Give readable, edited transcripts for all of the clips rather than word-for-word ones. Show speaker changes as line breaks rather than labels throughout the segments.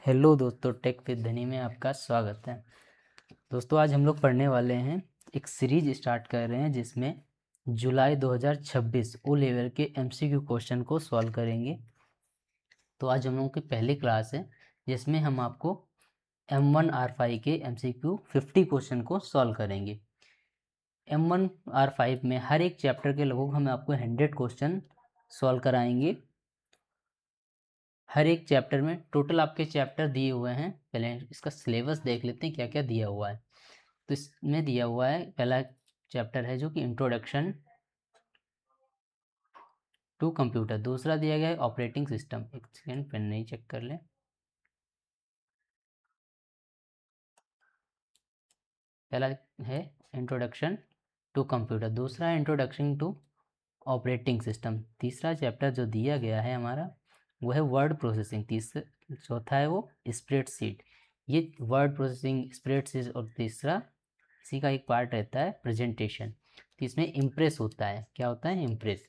Hello दोस्तों, take with धनी में आपका स्वागत है। दोस्तों, आज हम लोग पढ़ने वाले हैं, एक सीरीज स्टार्ट कर रहे हैं जिसमें जुलाई 2026 ओ लेवल के एमसीक्यू क्वेश्चन को सॉल्व करेंगे। तो आज हम लोगों की पहली क्लास है जिसमें हम आपको M1R5 के एमसीक्यू 50 क्वेश्चन को सॉल्व करेंगे। M1R5 में हर एक चैप्टर के लगभग हम आपको 100 क्वेश्चन सॉल्व कराएंगे। हर एक चैप्टर में टोटल आपके चैप्टर दिए हुए हैं। पहले इसका सिलेबस देख लेते हैं क्या क्या दिया हुआ है। तो इसमें दिया हुआ है, पहला चैप्टर है जो कि इंट्रोडक्शन टू कंप्यूटर। दूसरा दिया गया है ऑपरेटिंग सिस्टम। एक सेकेंड, पेन नहीं चेक कर लें। पहला है इंट्रोडक्शन टू कंप्यूटर, दूसरा है इंट्रोडक्शन टू ऑपरेटिंग सिस्टम। तीसरा चैप्टर जो दिया गया है हमारा वो है वर्ड प्रोसेसिंग। तीसरा चौथा है वो स्प्रेडशीट। ये वर्ड प्रोसेसिंग, स्प्रेडशीट और तीसरा इसी का एक पार्ट रहता है प्रेजेंटेशन। तो इसमें इम्प्रेस होता है। क्या होता है? इम्प्रेस।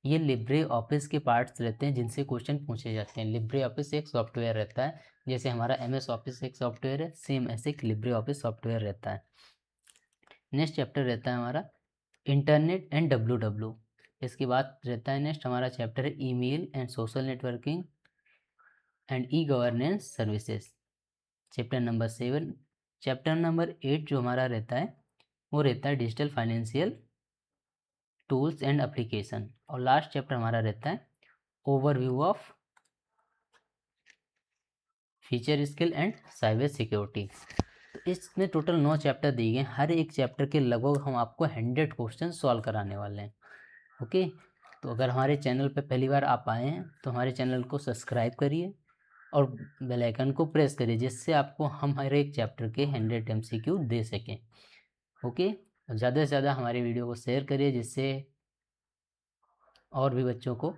ये लिब्रे ऑफिस के पार्ट्स रहते हैं जिनसे क्वेश्चन पूछे जाते हैं। लिब्रे ऑफिस एक सॉफ्टवेयर रहता है, जैसे हमारा MS ऑफिस एक सॉफ्टवेयर है, सेम ऐसे एक लिब्रे ऑफिस सॉफ्टवेयर रहता है। नेक्स्ट चैप्टर रहता है हमारा इंटरनेट एंड WW। इसके बाद रहता है नेक्स्ट हमारा चैप्टर है email and social networking and governance services, chapter number 7। Chapter number 8 जो हमारा रहता है वो रहता है digital financial tools and application. और लास्ट चैप्टर हमारा रहता है overview of feature skill and cyber security. तो इसमें टोटल 9 चैप्टर दिए गए। हर एक चैप्टर के लगभग हम आपको 100 क्वेश्चन सॉल्व कराने वाले हैं। ओके, तो अगर हमारे चैनल पर पहली बार आप आए हैं तो हमारे चैनल को सब्सक्राइब करिए और बेल आइकन को प्रेस करिए, जिससे आपको हम हर एक चैप्टर के 100 MCQ दे सकें। ओके, ज़्यादा से ज़्यादा हमारे वीडियो को शेयर करिए जिससे और भी बच्चों को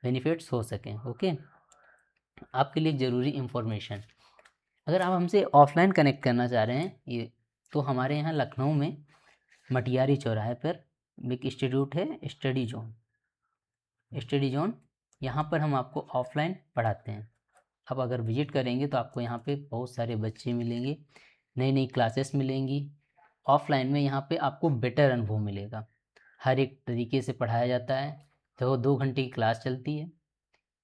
बेनिफिट्स हो सकें। ओके, आपके लिए ज़रूरी इन्फॉर्मेशन, अगर आप हमसे ऑफलाइन कनेक्ट करना चाह रहे हैं ये, तो हमारे यहाँ लखनऊ में मटियारी चौराहे पर एक इंस्टीट्यूट है, स्टडी जोन। यहाँ पर हम आपको ऑफलाइन पढ़ाते हैं। आप अगर विजिट करेंगे तो आपको यहाँ पे बहुत सारे बच्चे मिलेंगे, नई नई क्लासेस मिलेंगी। ऑफलाइन में यहाँ पे आपको बेटर अनुभव मिलेगा। हर एक तरीके से पढ़ाया जाता है। तो 2 घंटे की क्लास चलती है।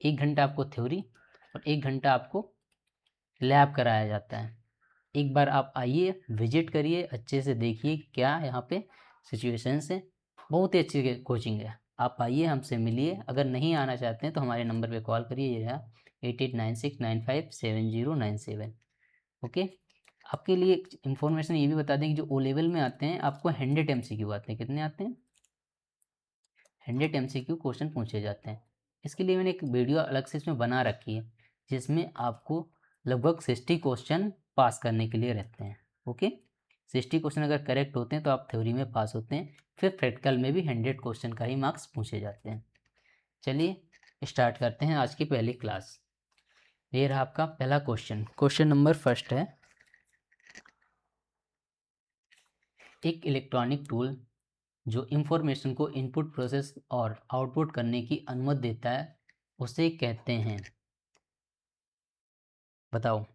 1 घंटा आपको थ्योरी और 1 घंटा आपको लैब कराया जाता है। एक बार आप आइए, विजिट करिए, अच्छे से देखिए क्या यहाँ पे सिचुएशंस है। बहुत ही अच्छी कोचिंग है। आप आइए, हमसे मिलिए। अगर नहीं आना चाहते हैं तो हमारे नंबर पे कॉल करिए, ये है 8896957097। ओके, आपके लिए इंफॉर्मेशन ये भी बता दें कि जो O लेवल में आते हैं आपको 100 MCQ आते हैं। कितने आते हैं? 100 MCQ क्वेश्चन पूछे जाते हैं। इसके लिए मैंने एक वीडियो अलग से इसमें बना रखी है जिसमें आपको लगभग 60 क्वेश्चन पास करने के लिए रहते हैं। ओके, 60 क्वेश्चन अगर करेक्ट होते हैं तो आप थ्योरी में पास होते हैं। फिर प्रैक्टिकल में भी 100 क्वेश्चन का ही मार्क्स पूछे जाते हैं। चलिए स्टार्ट करते हैं आज की पहली क्लास। ये रहा आपका पहला क्वेश्चन। क्वेश्चन नंबर फर्स्ट है, एक इलेक्ट्रॉनिक टूल जो इंफॉर्मेशन को इनपुट, प्रोसेस और आउटपुट करने की अनुमति देता है उसे कहते हैं, बताओ।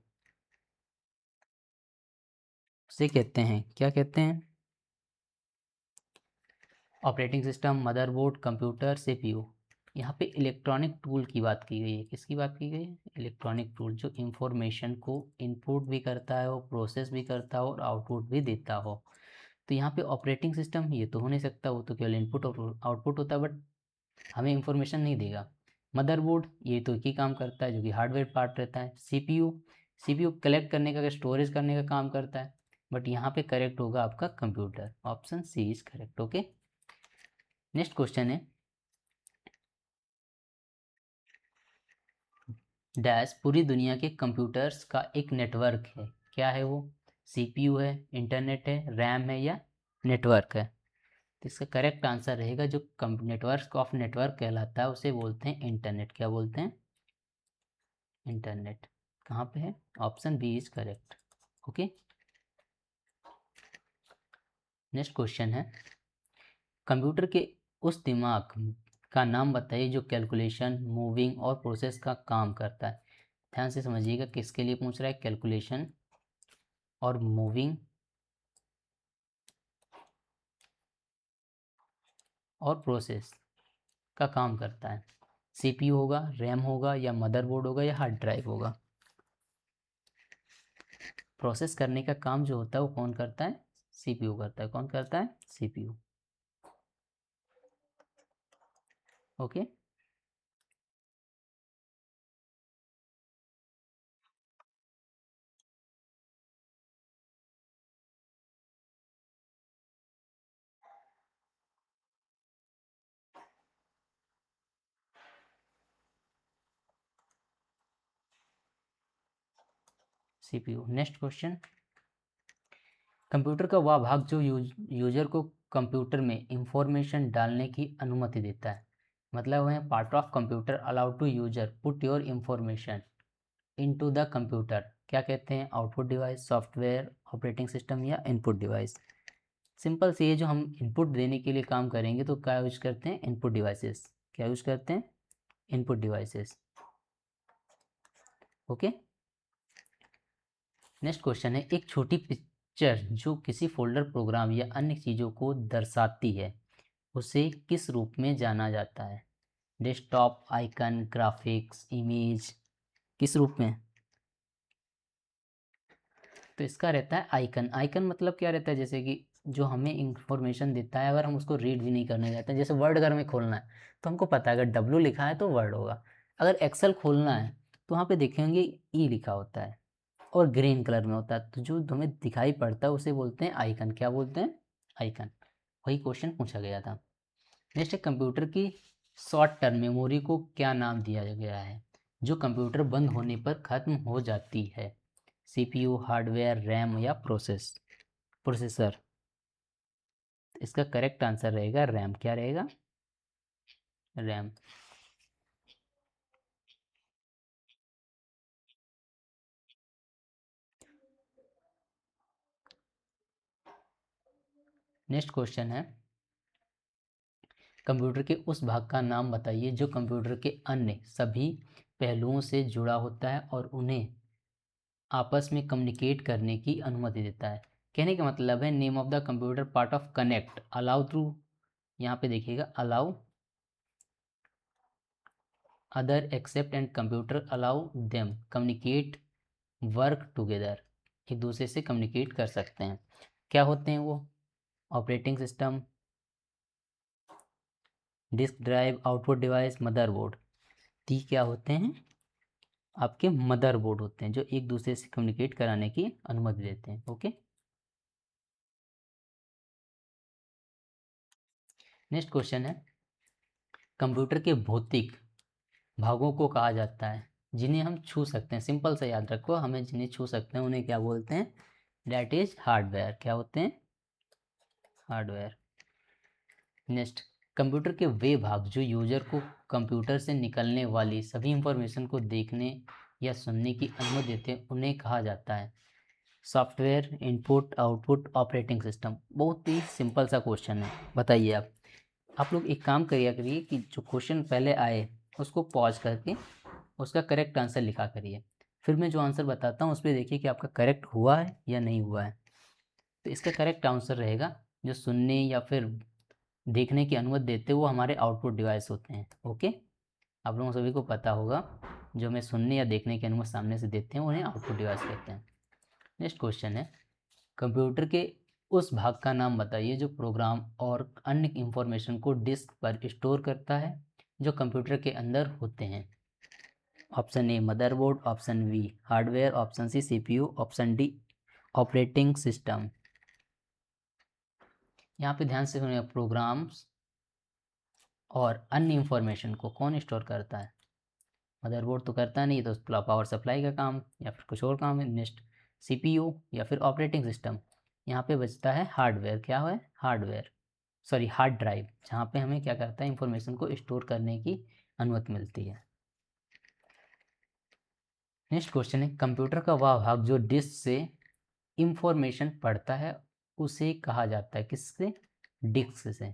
उसे कहते हैं, क्या कहते हैं? Operating system, motherboard, computer, CPU। यहाँ पे इलेक्ट्रॉनिक टूल की बात की गई है। किसकी बात की गई है? इलेक्ट्रॉनिक टूल जो इंफॉर्मेशन को इनपुट भी करता है, वो प्रोसेस भी करता हो और आउटपुट भी देता हो। तो यहाँ पे ऑपरेटिंग सिस्टम ये तो हो नहीं सकता, वो तो केवल इनपुट और आउटपुट होता है, बट हमें इंफॉर्मेशन नहीं देगा। मदरबोर्ड ये तो एक ही काम करता है जो कि हार्डवेयर पार्ट रहता है। CPU कलेक्ट करने का, स्टोरेज करने का काम करता है। बट यहाँ पे करेक्ट होगा आपका computer. Option C is correct. Okay, next question है, डैश पूरी दुनिया के कंप्यूटर्स का एक नेटवर्क है। क्या है वो? CPU है, इंटरनेट है, रैम है या नेटवर्क है? तो इसका करेक्ट आंसर रहेगा जो नेटवर्क ऑफ नेटवर्क कहलाता है उसे बोलते हैं इंटरनेट। क्या बोलते हैं? इंटरनेट। कहाँ पे है? Option B is correct. Okay, next question है, कंप्यूटर के उस दिमाग का नाम बताइए जो कैलकुलेशन, मूविंग और प्रोसेस का काम करता है। ध्यान से समझिएगा किसके लिए पूछ रहा है, कैलकुलेशन और मूविंग और प्रोसेस का काम करता है। सीपीयू होगा, रैम होगा, या मदरबोर्ड होगा, या हार्ड ड्राइव होगा। प्रोसेस करने का काम जो होता है वो कौन करता है, सीपीयू करता है। कौन करता है, CPU. Okay. CPU. Next question, computer का वह भाग जो यूजर को कंप्यूटर में इंफॉर्मेशन डालने की अनुमति देता है। मतलब है part of computer allowed to user put your information into the computer, क्या कहते हैं, output device, software, operating system, या इनपुट डिवाइस। सिंपल सी है, जो हम इनपुट देने के लिए काम करेंगे तो क्या यूज करते हैं, इनपुट डिवाइसेस। क्या यूज करते हैं, input devices. Okay. Next question है, एक छोटी पिक्चर जो किसी फोल्डर, प्रोग्राम या अन्य चीज़ों को दर्शाती है उसे किस रूप में जाना जाता है। डेस्कटॉप, आइकन, ग्राफिक्स, इमेज, किस रूप में। तो इसका रहता है आइकन। आइकन मतलब क्या रहता है, जैसे कि जो हमें इंफॉर्मेशन देता है, अगर हम उसको रीड भी नहीं करने जाते हैं, जैसे वर्ड अगर हमें खोलना है तो हमको पता है अगर डब्लू लिखा है तो वर्ड होगा। अगर एक्सेल खोलना है तो वहाँ पे देखेंगे ई लिखा होता है और ग्रीन कलर में होता है, तो जो हमें दिखाई पड़ता है उसे बोलते हैं आइकन। क्या बोलते हैं, आइकन। वही क्वेश्चन पूछा गया था। नेक्स्ट है, कंप्यूटर की शॉर्ट टर्म मेमोरी को क्या नाम दिया गया है जो कंप्यूटर बंद होने पर खत्म हो जाती है। सीपीयू, हार्डवेयर, रैम, या प्रोसेसर। इसका करेक्ट आंसर रहेगा रैम। क्या रहेगा, रैम। नेक्स्ट क्वेश्चन है, कंप्यूटर के उस भाग का नाम बताइए जो कंप्यूटर के अन्य सभी पहलुओं से जुड़ा होता है और उन्हें आपस में कम्युनिकेट करने की अनुमति देता है। कहने का मतलब है, name of the computer part of connect allow through, यहाँ पे देखिएगा, allow other except and computer allow them communicate work together. एक दूसरे से कम्युनिकेट कर सकते हैं। क्या होते हैं वो, operating system, disk drive, output device, motherboard. ती क्या होते हैं, आपके मदरबोर्ड होते हैं जो एक दूसरे से कम्युनिकेट कराने की अनुमति देते हैं। ओके। नेक्स्ट क्वेश्चन है, कंप्यूटर के भौतिक भागों को कहा जाता है जिन्हें हम छू सकते हैं। सिंपल से याद रखो, हमें जिन्हें छू सकते हैं उन्हें क्या बोलते हैं, डैट इज हार्डवेयर। क्या होते हैं, हार्डवेयर। नेक्स्ट, कंप्यूटर के वे भाग जो यूजर को कंप्यूटर से निकलने वाली सभी इंफॉर्मेशन को देखने या सुनने की अनुमति देते हैं उन्हें कहा जाता है software, input, output, operating system. बहुत ही सिंपल सा क्वेश्चन है। बताइए आप लोग एक काम करिए कि जो क्वेश्चन पहले आए उसको पॉज करके उसका करेक्ट आंसर लिखा करिए। फिर मैं जो आंसर बताता हूँ उस पर देखिए कि आपका करेक्ट हुआ है या नहीं हुआ है। तो इसका करेक्ट आंसर रहेगा, जो सुनने या फिर देखने की अनुमति देते हैं वो हमारे आउटपुट डिवाइस होते हैं। ओके। आप लोगों सभी को पता होगा, जो हमें सुनने या देखने की अनुमति सामने से देते हैं उन्हें आउटपुट डिवाइस कहते हैं। नेक्स्ट क्वेश्चन है, कंप्यूटर के उस भाग का नाम बताइए जो प्रोग्राम और अन्य इंफॉर्मेशन को डिस्क पर स्टोर करता है जो कंप्यूटर के अंदर होते हैं। Option A motherboard, option B hardware, option C CPU, option D operating system. यहाँ पे ध्यान से सुनिए, प्रोग्राम्स और अन्य इंफॉर्मेशन को कौन स्टोर करता है, मदरबोर्ड तो करता नहीं, तो पावर सप्लाई का काम या फिर कुछ और काम है। नेक्स्ट, सीपीयू या फिर ऑपरेटिंग सिस्टम। यहाँ पे बचता है हार्डवेयर। क्या है, हार्डवेयर, सॉरी हार्ड ड्राइव, जहाँ पे हमें क्या करता है, इंफॉर्मेशन को स्टोर करने की अनुमति मिलती है। नेक्स्ट क्वेश्चन है, कंप्यूटर का वह भाग जो डिस्क से इंफॉर्मेशन पढ़ता है उसे कहा जाता है किससे, डिस्क से।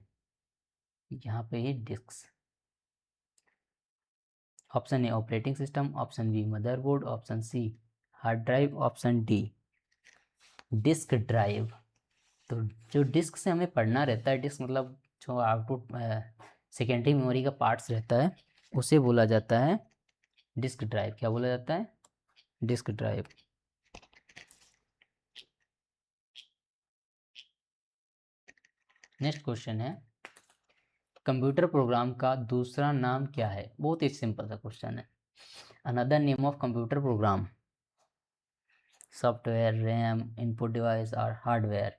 यहाँ पे ही disk. Option A operating system, option B motherboard, option C hard drive, option D disk drive. तो जो डिस्क से हमें पढ़ना रहता है, डिस्क मतलब जो आउटपुट सेकेंडरी मेमोरी का पार्ट्स रहता है, उसे बोला जाता है डिस्क ड्राइव। क्या बोला जाता है? Disk drive. नेक्स्ट क्वेश्चन है, कंप्यूटर प्रोग्राम का दूसरा नाम क्या है? बहुत ही सिंपल सा क्वेश्चन है। Another name of computer program, software, RAM, input device और हार्डवेयर।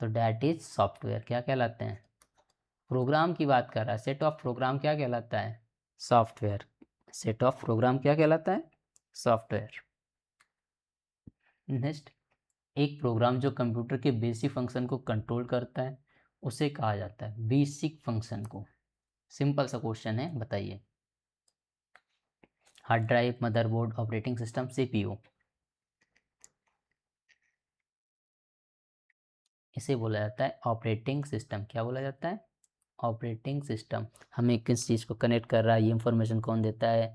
तो डैट इज सॉफ्टवेयर। क्या कहलाते हैं? प्रोग्राम की बात कर रहा है, सेट ऑफ प्रोग्राम क्या कहलाता है? सॉफ्टवेयर। सेट ऑफ प्रोग्राम क्या कहलाता है? सॉफ्टवेयर। नेक्स्ट, एक प्रोग्राम जो कंप्यूटर के बेसिक फंक्शन को कंट्रोल करता है उसे कहा जाता है बेसिक फंक्शन को। सिंपल सा क्वेश्चन है, बताइए। Hard drive, motherboard, operating system, CPU. इसे बोला जाता है ऑपरेटिंग सिस्टम। क्या बोला जाता है? Operating system. हमें किस चीज़ को कनेक्ट कर रहा है, ये इंफॉर्मेशन कौन देता है,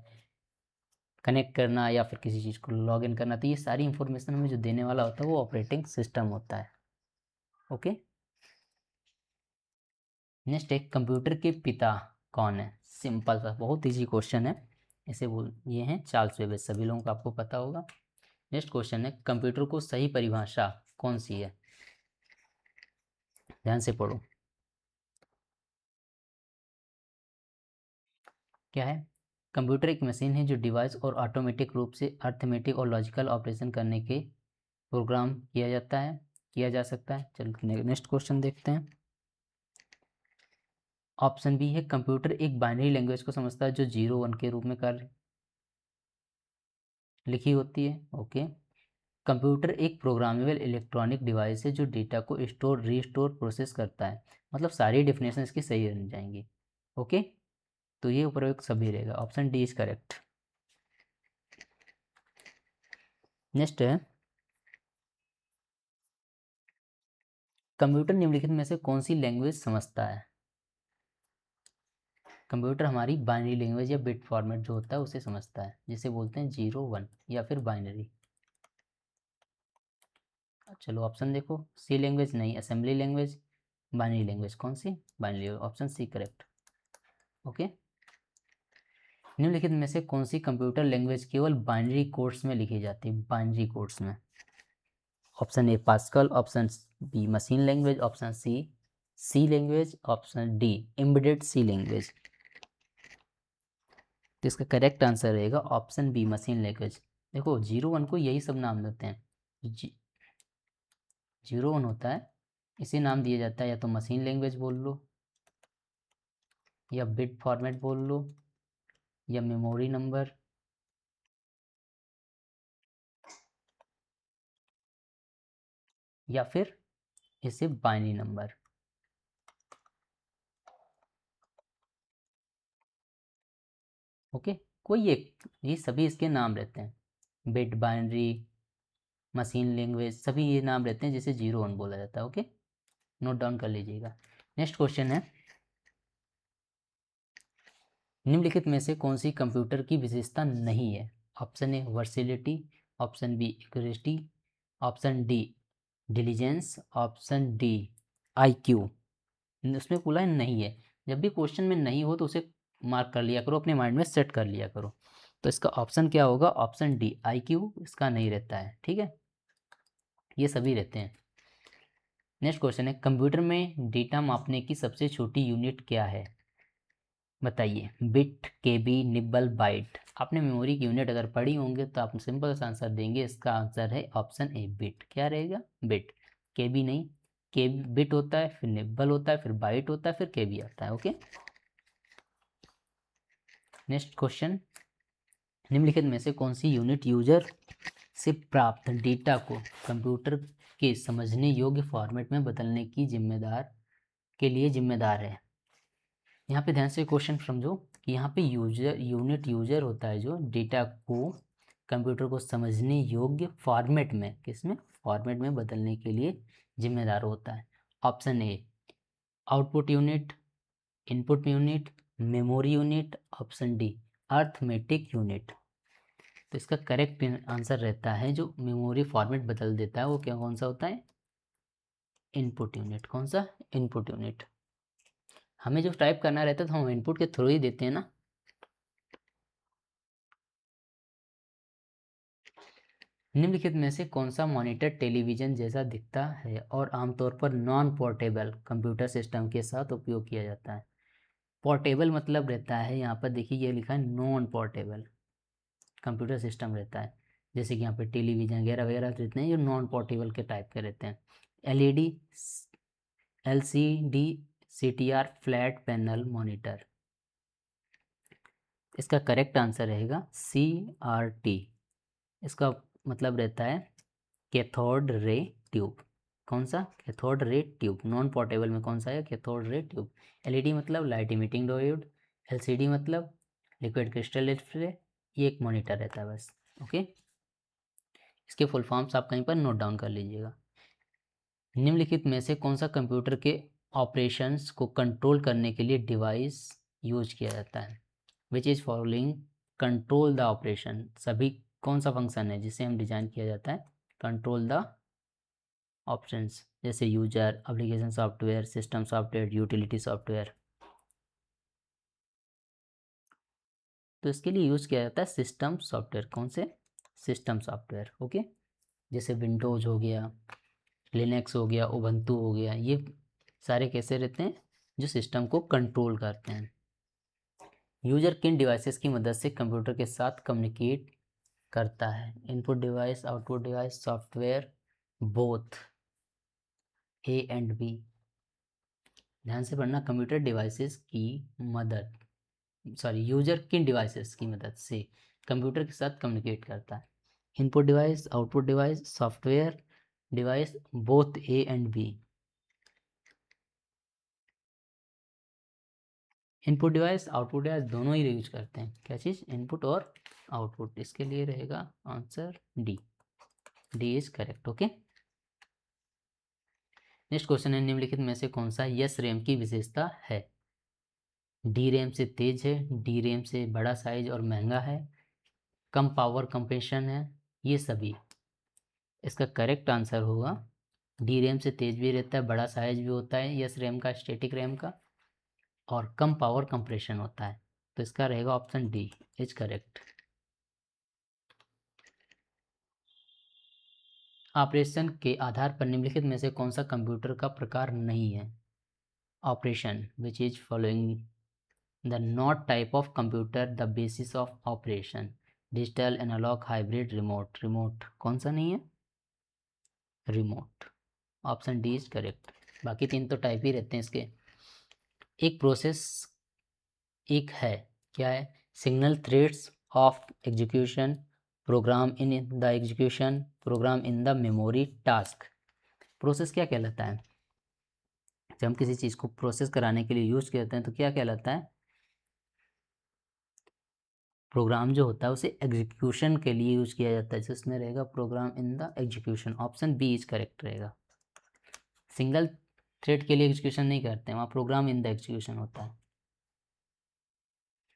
कनेक्ट करना या फिर किसी चीज़ को लॉग इन करना, तो ये सारी इंफॉर्मेशन हमें जो देने वाला होता है वो ऑपरेटिंग सिस्टम होता है। ओके। नेक्स्ट, एक कंप्यूटर के पिता कौन है? सिंपल सा, बहुत इजी क्वेश्चन है। इसे बोल, ये हैं चार्ल्स बेबेज, सभी लोगों को आपको पता होगा। नेक्स्ट क्वेश्चन है, कंप्यूटर को सही परिभाषा कौन सी है? ध्यान से पढ़ो। क्या है? कंप्यूटर एक मशीन है जो डिवाइस और ऑटोमेटिक रूप से अर्थमेटिक और लॉजिकल ऑपरेशन करने के प्रोग्राम किया जा सकता है। चलो नेक्स्ट क्वेश्चन देखते हैं। ऑप्शन बी है, कंप्यूटर एक बाइनरी लैंग्वेज को समझता है जो 0 1 के रूप में कार्य लिखी होती है। ओके। कंप्यूटर एक प्रोग्रामेबल इलेक्ट्रॉनिक डिवाइस है जो डेटा को स्टोर, रीस्टोर, प्रोसेस करता है। मतलब सारी डेफिनेशन इसकी सही बन जाएंगी। ओके। तो ये उपयोग सभी रहेगा। Option D is correct. Next है, कंप्यूटर निम्नलिखित में से कौन सी लैंग्वेज समझता है? कंप्यूटर हमारी बाइनरी लैंग्वेज या बिट फॉर्मेट जो होता है उसे समझता है, जिसे बोलते हैं 0 1 या फिर बाइनरी। चलो ऑप्शन देखो। सी लैंग्वेज नहीं, असेंबली लैंग्वेज, बाइनरी लैंग्वेज। कौन सी? Binary. Option C correct. Okay. निम्नलिखित में से कौन सी कंप्यूटर लैंग्वेज केवल बाइनरी कोड्स में लिखी जाती है? बाइनरी कोड्स में। Option A Pascal, option B machine language, option C C language, option D embedded C language. तो इसका करेक्ट आंसर रहेगा ऑप्शन बी मशीन लैंग्वेज। देखो 0 1 को यही सब नाम देते हैं। 0 1 होता है, इसे नाम दिया जाता है या तो मशीन लैंग्वेज बोल लो, या बिट फॉर्मेट बोल लो, या मेमोरी नंबर, या फिर इसे बाइनरी नंबर। ओके। कोई एक, ये सभी इसके नाम रहते हैं। बिट, बाइनरी, मशीन लैंग्वेज, सभी ये नाम रहते हैं जिसे 0 1 बोला जाता है। ओके, नोट डाउन कर लीजिएगा। नेक्स्ट क्वेश्चन है, निम्नलिखित में से कौन सी कंप्यूटर की विशेषता नहीं है? Option A versatility, option B accuracy, option D diligence, option D IQ. उसमें बोला है नहीं है। जब भी क्वेश्चन में नहीं हो तो उसे मार्क कर लिया करो, अपने माइंड में सेट कर लिया करो। तो इसका ऑप्शन क्या होगा? ऑप्शन डी आईक्यू इसका नहीं रहता है। ठीक है, ये सभी रहते हैं। नेक्स्ट क्वेश्चन है, कंप्यूटर में डेटा मापने की सबसे छोटी यूनिट क्या है? बताइए। बिट, केबी, निब्बल, बाइट। आपने मेमोरी की यूनिट अगर पढ़ी होंगे तो आप सिंपल सा आंसर देंगे। इसका आंसर है ऑप्शन ए बिट। क्या रहेगा? बिट। केबी नहीं, के बिट होता है, फिर निब्बल होता है, फिर बाइट होता है, फिर केबी आता है। ओके। नेक्स्ट क्वेश्चन, निम्नलिखित में से कौन सी यूनिट यूजर से प्राप्त डेटा को कंप्यूटर के समझने योग्य फॉर्मेट में बदलने की जिम्मेदार है? यहाँ पे ध्यान से क्वेश्चन समझो कि यहाँ पे यूजर होता है जो डेटा को कंप्यूटर को समझने योग्य फॉर्मेट में, किसमें? फॉर्मेट में बदलने के लिए जिम्मेदार होता है। ऑप्शन ए output unit, input unit, memory unit, option D arithmetic unit. तो इसका करेक्ट आंसर रहता है जो मेमोरी फॉर्मेट बदल देता है वो क्या कौन सा होता है? Input unit. कौन सा? Input unit. हमें जो टाइप करना रहता है तो हम इनपुट के थ्रू ही देते हैं ना। निम्नलिखित में से कौन सा मॉनिटर टेलीविजन जैसा दिखता है और आमतौर पर नॉन पोर्टेबल कंप्यूटर सिस्टम के साथ उपयोग किया जाता है? पोर्टेबल मतलब रहता है, यहाँ पर देखिए ये लिखा है नॉन पोर्टेबल कंप्यूटर सिस्टम रहता है, जैसे कि यहाँ पे टेलीविजन वगैरह वगैरह रहते हैं जो नॉन पोर्टेबल के टाइप के रहते हैं। LED, LCD, CTR, flat panel monitor. इसका करेक्ट आंसर रहेगा CRT। इसका मतलब रहता है कैथोड रे ट्यूब। कौन सा? Cathode ray tube. Non portable में कौन सा है? Cathode ray tube. एलईडी मतलब लाइट इमिटिंग डायोड। एलसीडी मतलब लिक्विड क्रिस्टल डिस्प्ले। ये एक मॉनिटर रहता है बस। ओके, इसके फुल फॉर्म्स आप कहीं पर नोट डाउन कर लीजिएगा। निम्नलिखित में से कौन सा कंप्यूटर के ऑपरेशंस को कंट्रोल करने के लिए डिवाइस यूज किया जाता है? Which is following control the operation. सभी कौन सा फंक्शन है जिसे हम डिजाइन किया जाता है कंट्रोल द ऑप्शंस, जैसे user, application software, system software, utility software. तो इसके लिए यूज किया जाता है सिस्टम सॉफ्टवेयर। कौन से? System software. ओके, जैसे विंडोज हो गया, लिनक्स हो गया, उबंटू हो गया, ये सारे कैसे रहते हैं? जो सिस्टम को कंट्रोल करते हैं। यूजर किन डिवाइसेस की मदद से कंप्यूटर के साथ कम्युनिकेट करता है? Input device, output device, software, both, A and B। ध्यान से पढ़ना। कंप्यूटर डिवाइसेस की मदद, सॉरी, यूजर किन डिवाइसेस की मदद से कंप्यूटर के साथ कम्युनिकेट करता है? Input device, output device, software device, both A and B। Input device, output device दोनों ही यूज करते हैं। क्या चीज़? इनपुट और आउटपुट। इसके लिए रहेगा answer D। D is correct. Okay, next question है निम्नलिखित में से कौन सा यस रैम की विशेषता है? डी रैम से तेज है, डी रैम से बड़ा साइज और महंगा है, कम पावर कंप्रेशन है, ये सभी। इसका करेक्ट आंसर होगा डी रैम से तेज भी रहता है, बड़ा साइज भी होता है यस रैम का, स्टैटिक रैम का, और कम पावर कंप्रेशन होता है। तो इसका रहेगा option D is correct. Operation के आधार पर निम्नलिखित में से कौन सा कंप्यूटर का प्रकार नहीं है? Operation which is following the not type of computer the basis of operation. Digital, analog, hybrid, remote. Remote कौन सा नहीं है? Remote. Option D is correct. बाकी तीन तो टाइप ही रहते हैं इसके। एक प्रोसेस एक है, क्या है? Signal threads of execution, program in the execution, program in the memory, task. Process क्या कहलाता है? जब हम किसी चीज़ को प्रोसेस कराने के लिए यूज करते हैं तो क्या कहलाता है? प्रोग्राम जो होता है उसे एग्जीक्यूशन के लिए यूज किया जाता है, जिसमें रहेगा program in the execution. Option B is correct रहेगा। सिंगल थ्रेड के लिए एग्जीक्यूशन नहीं करते हैं, वहाँ प्रोग्राम इन द एग्जीक्यूशन होता है।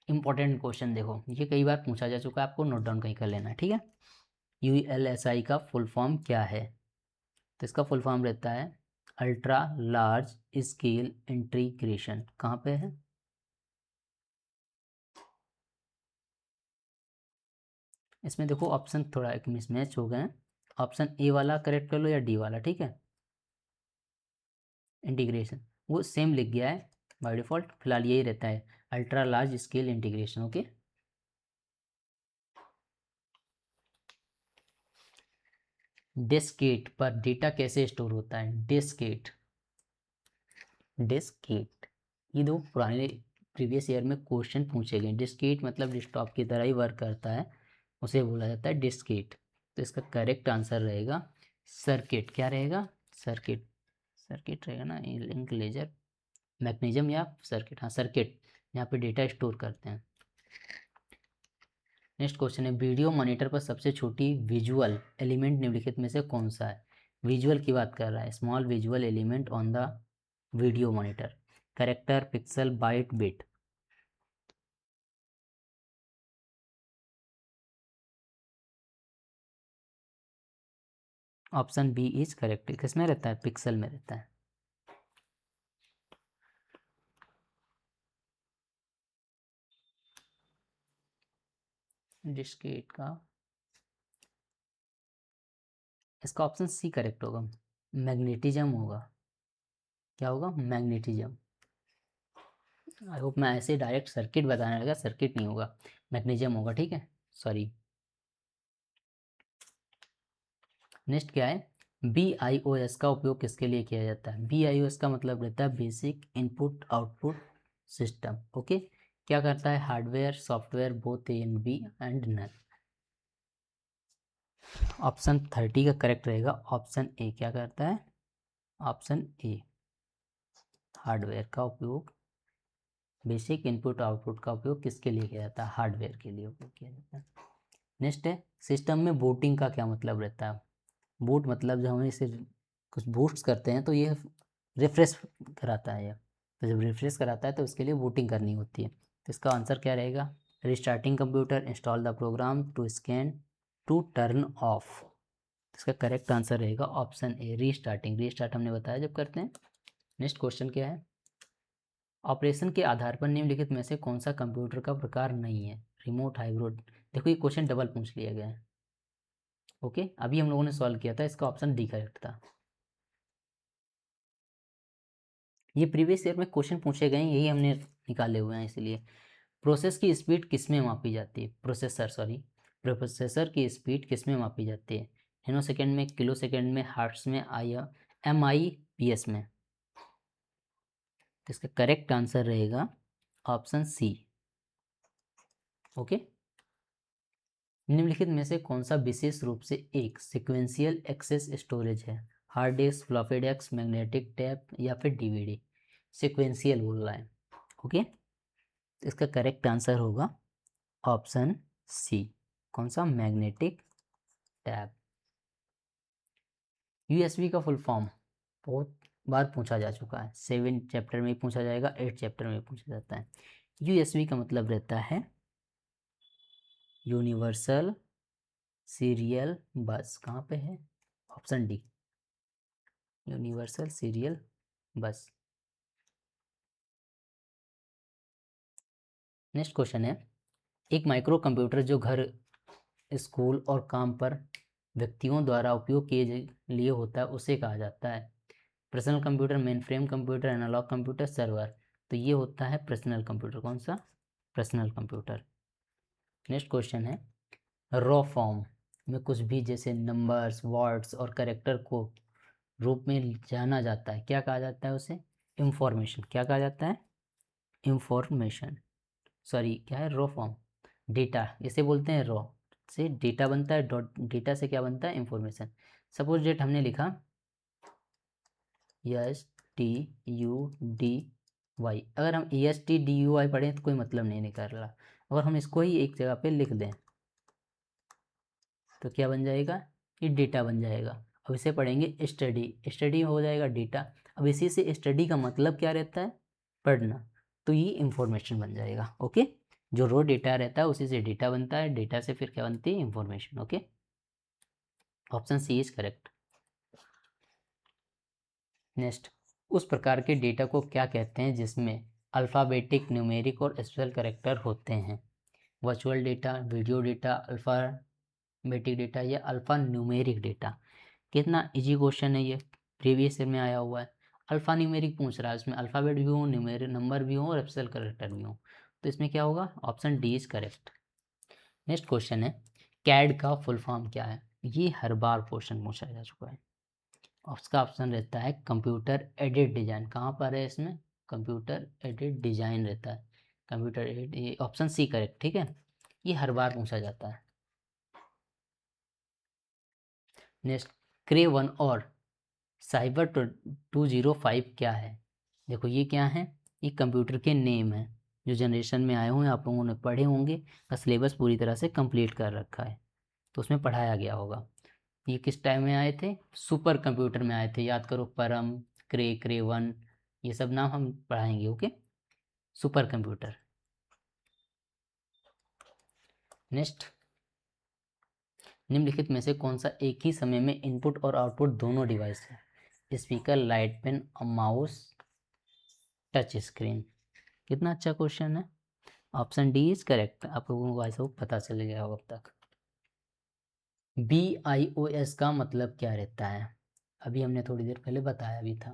इंपॉर्टेंट क्वेश्चन देखो, ये कई बार पूछा जा चुका है, आपको नोट डाउन कहीं कर लेना है, ठीक है। ULSI का फुल फॉर्म क्या है? तो इसका फुल फॉर्म रहता है अल्ट्रा लार्ज स्केल इंटीग्रेशन। कहाँ पे है? इसमें देखो ऑप्शन थोड़ा एक मिसमैच हो गए हैं। ऑप्शन ए वाला करेक्ट कर लो या डी वाला, ठीक है। इंटीग्रेशन वो सेम लिख गया है बाय डिफॉल्ट, फिलहाल यही रहता है ultra large scale integration. Okay, Diskit पर डेटा कैसे स्टोर होता है? डिस्केट, डिस्केट, ये दो पुराने प्रीवियस ईयर में क्वेश्चन पूछे गए। डिस्केट मतलब डेस्कटॉप की तरह ही वर्क करता है, उसे बोला जाता है डिस्केट। तो इसका करेक्ट आंसर रहेगा सर्किट। क्या रहेगा? सर्किट। सर्किट रहेगा ना, लिंक लेजर मैकेनिज्म या सर्किट। हाँ सर्किट, यहाँ पे डेटा स्टोर करते हैं। नेक्स्ट क्वेश्चन है वीडियो मॉनिटर पर सबसे छोटी विजुअल एलिमेंट निम्नलिखित में से कौन सा है? विजुअल की बात कर रहा है, small visual element on the video monitor. Character, pixel, byte, bit. Option B is correct. किस में रहता है? पिक्सल में रहता है। डिस्क्रीट का इसका ऑप्शन सी करेक्ट होगा, मैग्नेटिज्म होगा। क्या होगा? मैग्नेटिज्म। आई होप मैं ऐसे डायरेक्ट सर्किट बताने लगा, सर्किट नहीं होगा, मैग्नीशियम होगा, ठीक है, सॉरी। नेक्स्ट क्या है? BIOS का उपयोग किसके लिए किया जाता है? BIOS का मतलब रहता है basic input output system. Okay, क्या करता है? Hardware software both A and B and none. Option 30 का करेक्ट रहेगा ऑप्शन ए। क्या करता है? ऑप्शन ए, हार्डवेयर का उपयोग, बेसिक इनपुट आउटपुट का उपयोग किसके लिए किया जाता है? हार्डवेयर के लिए उपयोग किया जाता है। नेक्स्ट है, सिस्टम में बूटिंग का क्या मतलब रहता है? बूट मतलब जब हम इसे कुछ बूस्ट करते हैं तो ये रिफ्रेश कराता है, तो जब रिफ्रेश कराता है तो उसके लिए बूटिंग करनी होती है। तो इसका आंसर क्या रहेगा? Restarting computer, install the program, to scan, to turn off. इसका करेक्ट आंसर रहेगा ऑप्शन ए, रीस्टार्टिंग। रीस्टार्ट हमने बताया जब करते हैं। नेक्स्ट क्वेश्चन क्या है? ऑपरेशन के आधार पर निम्नलिखित में से कौन सा कंप्यूटर का प्रकार नहीं है? Remote, hybrid. देखो ये क्वेश्चन डबल पूछ लिया गया है। ओके, अभी हम लोगों ने सॉल्व किया था, इसका ऑप्शन डी करेक्ट था। ये प्रीवियस ईयर में क्वेश्चन पूछे गए हैं, यही हमने निकाले हुए हैं इसलिए। प्रोसेस की स्पीड किस में मापी जाती है? प्रोसेसर की स्पीड किस में मापी जाती है? नैनो सेकेंड में, किलो सेकेंड में, हर्ट्ज में, MIPS में। इसका करेक्ट आंसर रहेगा ऑप्शन सी। ओके, निम्नलिखित में से कौन सा विशेष रूप से एक सिक्वेंशियल एक्सेस स्टोरेज है? Hard disk, floppy disc, magnetic tape या फिर DVD? सिक्वेंशियल बोल रहा है। ओके, इसका करेक्ट आंसर होगा ऑप्शन सी। कौन सा? Magnetic tab. USB का फुल फॉर्म बहुत बार पूछा जा चुका है, 7 चैप्टर में पूछा जाएगा, 8 चैप्टर में पूछा जाता है। USB का मतलब रहता है यूनिवर्सल सीरियल बस। कहाँ पे है? ऑप्शन डी, यूनिवर्सल सीरियल बस। नेक्स्ट क्वेश्चन है, एक माइक्रो कंप्यूटर जो घर, स्कूल और काम पर व्यक्तियों द्वारा उपयोग किए लिए होता है उसे कहा जाता है? Personal computer, main frame computer, analog computer, server. तो ये होता है पर्सनल कंप्यूटर। कौन सा? Personal computer. नेक्स्ट क्वेश्चन है, रॉ फॉर्म में कुछ भी जैसे नंबर्स, वर्ड्स और कैरेक्टर को रूप में जाना जाता है, क्या कहा जाता है उसे? इंफॉर्मेशन। क्या कहा जाता है? इंफॉर्मेशन। सॉरी, क्या है? रॉ फॉर्म, डेटा इसे बोलते हैं। रॉ से डेटा बनता है, डॉट डेटा से क्या बनता है? इंफॉर्मेशन। सपोज डेट हमने लिखा STUDY, अगर हम STDUY पढ़ें तो कोई मतलब नहीं निकल रहा। अगर हम इसको ही एक जगह पे लिख दें तो क्या बन जाएगा? ये डेटा बन जाएगा। अब इसे पढ़ेंगे स्टडी, स्टडी हो जाएगा डेटा। अब इसी से स्टडी का मतलब क्या रहता है? पढ़ना। तो ये इंफॉर्मेशन बन जाएगा। ओके, जो रो डेटा रहता है उसी से डेटा बनता है, डेटा से फिर क्या बनती है? Information. Okay, option C is correct. Next, उस प्रकार के डेटा को क्या कहते हैं जिसमें अल्फ़ाबेटिक, न्यूमेरिक और स्पेशल कैरेक्टर होते हैं? Virtual data, video data, alphabetic data या अल्फ़ा न्यूमेरिक डेटा? कितना इजी क्वेश्चन है ये, प्रीवियस ईयर में आया हुआ है। अल्फ़ा न्यूमेरिक पूछ रहा है, इसमें अल्फ़ाबेट भी हो, न्यूमेरिक नंबर भी हो और स्पेशल कैरेक्टर भी हो। तो इसमें क्या होगा? Option D is correct. Next question है, कैड का फुल फॉर्म क्या है? ये हर बार क्वेश्चन पूछा जा चुका है। उसका ऑप्शन रहता है कंप्यूटर एडेड डिजाइन। कहाँ पर है इसमें? कंप्यूटर एडेड डिजाइन रहता है, कंप्यूटर एडेड। ये ऑप्शन सी करेक्ट, ठीक है, ये हर बार पूछा जाता है। नेक्स्ट, क्रे 1 और साइबर 205 क्या है? देखो ये क्या है? ये कंप्यूटर के नेम है जो जनरेशन में आए हुए हैं, आप लोगों ने पढ़े होंगे, का सिलेबस पूरी तरह से कंप्लीट कर रखा है तो उसमें पढ़ाया गया होगा। ये किस टाइम में आए थे? सुपर कंप्यूटर में आए थे, याद करो, परम, क्रे 1, ये सब नाम हम पढ़ाएंगे। Okay, super computer. नेक्स्ट, निम्नलिखित में से कौन सा एक ही समय में इनपुट और आउटपुट दोनों डिवाइस है? Speaker, light pen, mouse, touch screen. कितना अच्छा क्वेश्चन है। Option D is correct. आप लोगों को ऐसा पता चल गया होगा अब तक। BIOS का मतलब क्या रहता है? अभी हमने थोड़ी देर पहले बताया भी था।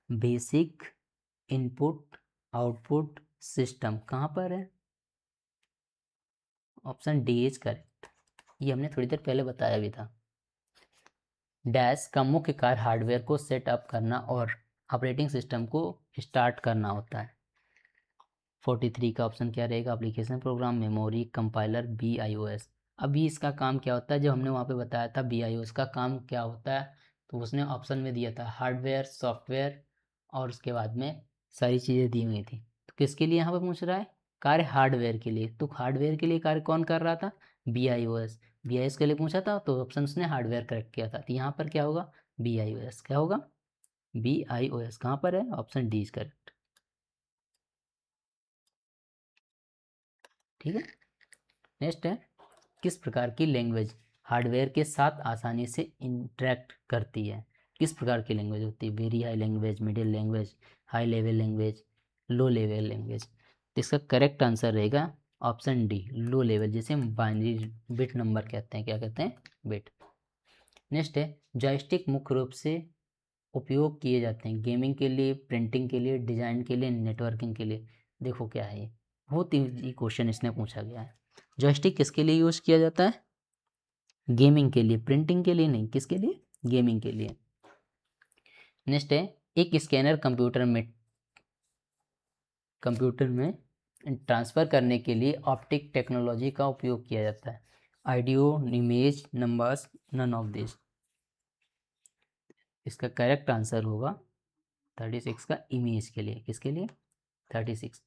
Basic input output system. कहाँ पर है? Option D is correct. ये हमने थोड़ी देर पहले बताया भी था। डैश का मुख्य कार्य हार्डवेयर को सेटअप करना और ऑपरेटिंग सिस्टम को स्टार्ट करना होता है। 43 का ऑप्शन क्या रहेगा? Application program, memory, compiler, BIOS। अभी इसका काम क्या होता है? जब हमने वहाँ पे बताया था BIOS का काम क्या होता है, तो उसने ऑप्शन में दिया था हार्डवेयर, सॉफ्टवेयर और उसके बाद में सारी चीज़ें दी हुई थी। तो किसके लिए यहाँ पे पूछ रहा है? कार्य हार्डवेयर के लिए। तो हार्डवेयर के लिए कार्य कौन कर रहा था? BIOS के लिए पूछा था, तो ऑप्शन उसने हार्डवेयर करेक्ट किया था। तो यहाँ पर क्या होगा? BIOS। क्या होगा? BIOS। कहाँ पर है? Option D is correct. ठीक है। नेक्स्ट है, किस प्रकार की लैंग्वेज हार्डवेयर के साथ आसानी से इंटरेक्ट करती है? किस प्रकार की लैंग्वेज होती है? Very high language, middle language, high level language, low level language. तो इसका करेक्ट आंसर रहेगा ऑप्शन डी, लो लेवल, जिसे हम बाइनरी बिट नंबर कहते हैं। क्या कहते हैं? बिट। नेक्स्ट है, जॉयस्टिक मुख्य रूप से उपयोग किए जाते हैं गेमिंग के लिए, प्रिंटिंग के लिए, डिजाइन के लिए, नेटवर्किंग के लिए। देखो क्या है ये, बहुत ईजी क्वेश्चन इसने पूछा गया है। जॉयस्टिक किसके लिए यूज किया जाता है? गेमिंग के लिए, प्रिंटिंग के लिए नहीं। किसके लिए? गेमिंग के लिए। नेक्स्ट है, एक स्कैनर कंप्यूटर में ट्रांसफ़र करने के लिए ऑप्टिक टेक्नोलॉजी का उपयोग किया जाता है। Audio, image, numbers, none of this. इसका करेक्ट आंसर होगा 36 का, इमेज के लिए। किसके लिए? 36।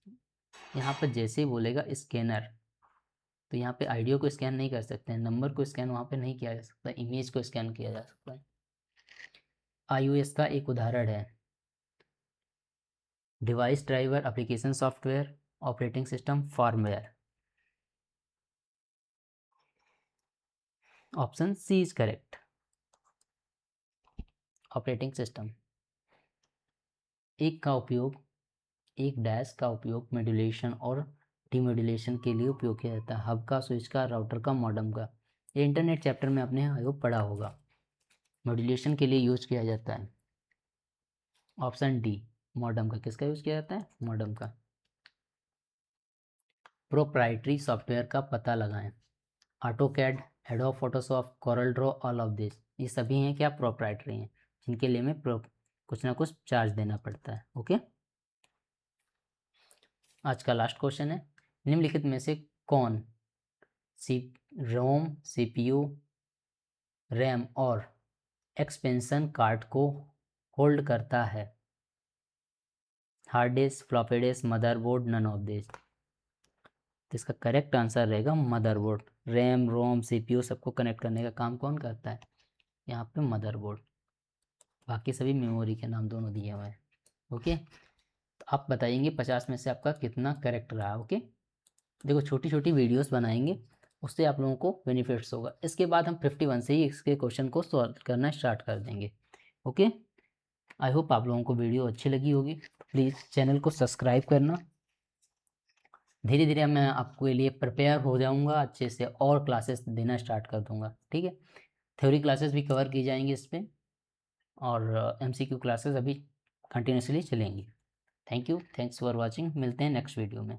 यहाँ पर जैसे ही बोलेगा स्कैनर, तो यहाँ पे ऑडियो को स्कैन नहीं कर सकते हैं, नंबर को स्कैन वहाँ पे नहीं किया जा सकता, इमेज को स्कैन किया जा सकता है। iOS का एक उदाहरण है device driver, application software, operating system, firmware. Option C is correct, operating system. एक डैश का उपयोग मॉड्यूलेशन और डीमॉड्यूलेशन के लिए उपयोग किया जाता है। हब का, स्विच का, राउटर का, मॉडेम का। ये इंटरनेट चैप्टर में आपने आयोग पढ़ा होगा। मॉड्यूलेशन के लिए यूज किया जाता है। ऑप्शन डी, मॉडेम का। किसका यूज किया जाता है? मॉडेम का। प्रोप्राइटरी सॉफ्टवेयर का पता लगाएं। AutoCAD, adobe Photoshop, Corel Draw, all of this. ये सभी हैं क्या? प्रोप्राइटरी हैं, जिनके लिए हमें कुछ ना कुछ चार्ज देना पड़ता है। ओके। आज का लास्ट क्वेश्चन है, निम्नलिखित में से कौन सी रोम, CPU, रैम और एक्सपेंशन कार्ड को होल्ड करता है? Hard disk, floppy disk, motherboard, none of this. तो इसका करेक्ट आंसर रहेगा मदरबोर्ड। रैम, रोम, CPU सबको कनेक्ट करने का काम कौन करता है? यहाँ पे मदरबोर्ड। बाकी सभी मेमोरी के नाम दोनों दिए हुए हैं। ओके। तो आप बताएंगे 50 में से आपका कितना करेक्ट रहा। ओके। देखो छोटी छोटी वीडियोस बनाएंगे, उससे आप लोगों को बेनिफिट्स होगा। इसके बाद हम 51 से ही इसके क्वेश्चन को सॉल्व करना स्टार्ट कर देंगे। ओके। आई होप आप लोगों को वीडियो अच्छी लगी होगी। प्लीज़ चैनल को सब्सक्राइब करना। धीरे धीरे मैं आपके लिए प्रिपेयर हो जाऊंगा अच्छे से, और क्लासेस देना स्टार्ट कर दूंगा। ठीक है। थ्योरी क्लासेस भी कवर की जाएंगी इस पर, और MCQ क्लासेस अभी कंटिन्यूसली चलेंगी। Thank you, thanks for watching. मिलते हैं नेक्स्ट वीडियो में।